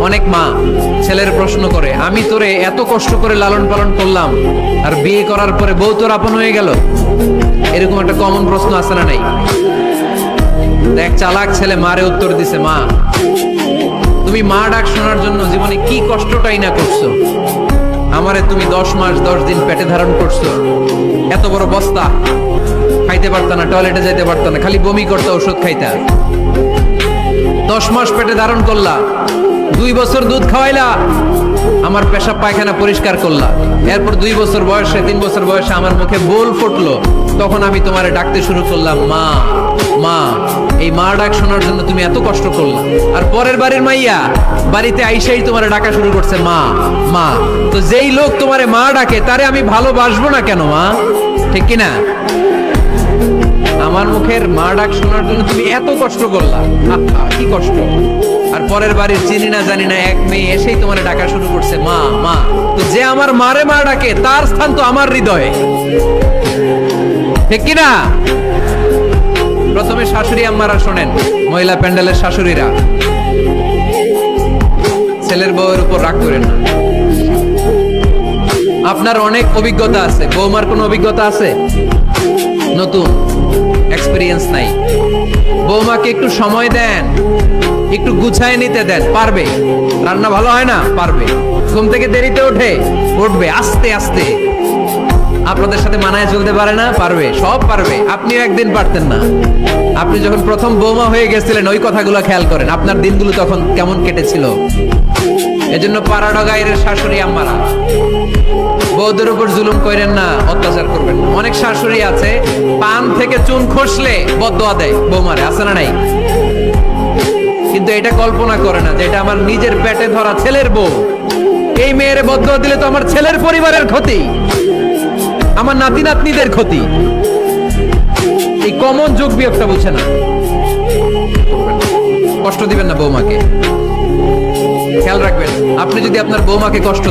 অনেক মা ছেলের প্রশ্ন করে, আমি তোরে এত কষ্ট করে লালন পালন করলাম, আর বিয়ে করার পরে বউ তোর আপন হয়ে গেল। এরকম একটা কমন প্রশ্ন আছে না নাই? এক চালাক ছেলে মারে উত্তর দিছে, মা তুমি মা ডাক শোনার জন্য জীবনে কি কষ্টটাই না করছো। আমারে তুমি 10 মাস 10 দিন পেটে ধারণ করছো, এত বড় বস্তা, খাইতে পারতা না, টয়লেটে যাইতে পারতা না, খালি বমি করতে, ওষুধ খাইতা। 10 মাস পেটে ধারণ করলা, 2 বছর দুধ খাওয়াইলা, আমার পেশাব পায়খানা পরিষ্কার করলা। এরপর 2 বছর বয়সে 3 বছর বয়সে আমার মুখে বোল ফুটলো, তখন আমি তোমারে ডাকতে শুরু করলাম মা মা। এই মা ডাক শোনার জন্য তুমি এত কষ্ট করলা, আর পরের বাড়ির মাইয়া বাড়িতে আইসাই তোমারে ডাকা শুরু করছে মা মা। তো যেই লোক তোমারে মা ডাকে তারে আমি ভালোবাসবো না কেন মা? ঠিক কিনা? আমার মুখের মা ডাক শোনার জন্য তুমি এত কষ্ট করলা, কি কষ্ট। আর পরের বাড়ির চিনি না জানি না এক মেয়ে এসেই তোমার ডাকা শুরু করছে মা মা। তো যে আমার মারে মা ডাকে তার স্থান তো আমার হৃদয়ে, ঠিক কিনা? প্রথমে শাশুড়ি আম্মারা শোনেন, মহিলা প্যান্ডেলের শাশুড়িরা, ছেলের বউয়ের উপর রাগ করেন না। আপনার অনেক অভিজ্ঞতা আছে, বৌমার কোনো অভিজ্ঞতা আছে? নতুন এক্সপেরিয়েন্স নাই। বৌমাকে একটু সময় দেন, একটু গুছায় নিতে দেন, পারবে। রান্না ভালো হয় না, পারবে। ঘুম থেকে দেরিতে উঠবে আস্তে আস্তে। আপনাদের সাথে মানায় চলতে পারে না, পারবে, সব পারবে। আপনিও একদিন পারতেন না। আপনি যখন প্রথম বৌমা হয়ে গেছিলেন ওই কথাগুলো খেয়াল করেন, আপনার দিনগুলো তখন কেমন কেটেছিল। এজন্য পাড়াডা গায়ের শাশুড়ি আম্মারা, বউদের উপর জুলুম করেন না, অত্যাচার করবেন না। অনেক শাশুড়ি আছে পান থেকে চুন খসলে বদদোয়া দেয় বৌমারে, আছে না নাই? কিন্তু এটা কল্পনা করে না যে এটা আমার নিজের পেটে ধরা ছেলের বউ। এই মেয়েরে বদদোয়া দিলে তো আমার ছেলের পরিবারের ক্ষতি, আমার নাতি নাতনিদের ক্ষতি। এই কমন যোগ বিয়োগটা বুঝে না। কষ্ট দিবেন না বৌমাকে, খেয়াল রাখবেন। আপনি যদি আপনার বৌমাকে কষ্ট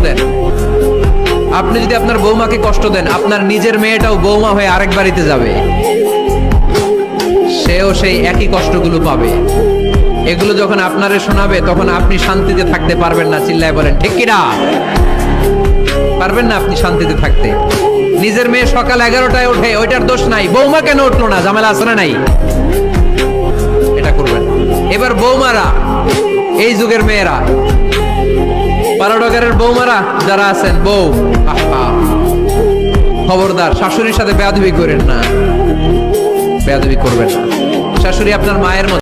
দেন, আপনার নিজের মেয়েটাও বৌমা হয়ে আরেক বাড়িতে যাবে, সেও সেই একই কষ্টগুলো পাবে। এগুলো যখন আপনারে শোনাবে তখন আপনি শান্তিতে থাকতে পারবেন না। চিল্লায় বলেন ঠিক কিনা? পারবেন না আপনি শান্তিতে থাকতে। নিজের মেয়ে সকাল 11টায় ওঠে, ওইটার দোষ নাই, বৌমা কেন উঠলো না, ঝামেলা আছে না নাই? এটা করবেন। এবার বৌমারা, এই যুগের মেয়েরা, পাড়াডগারের বৌমারা যারা আছেন, বউ খবরদার শাশুড়ির সাথে বেয়াদবি করেন না, বেয়াদবি করবেন না। শাশুড়ি আপনার মায়ের মতো।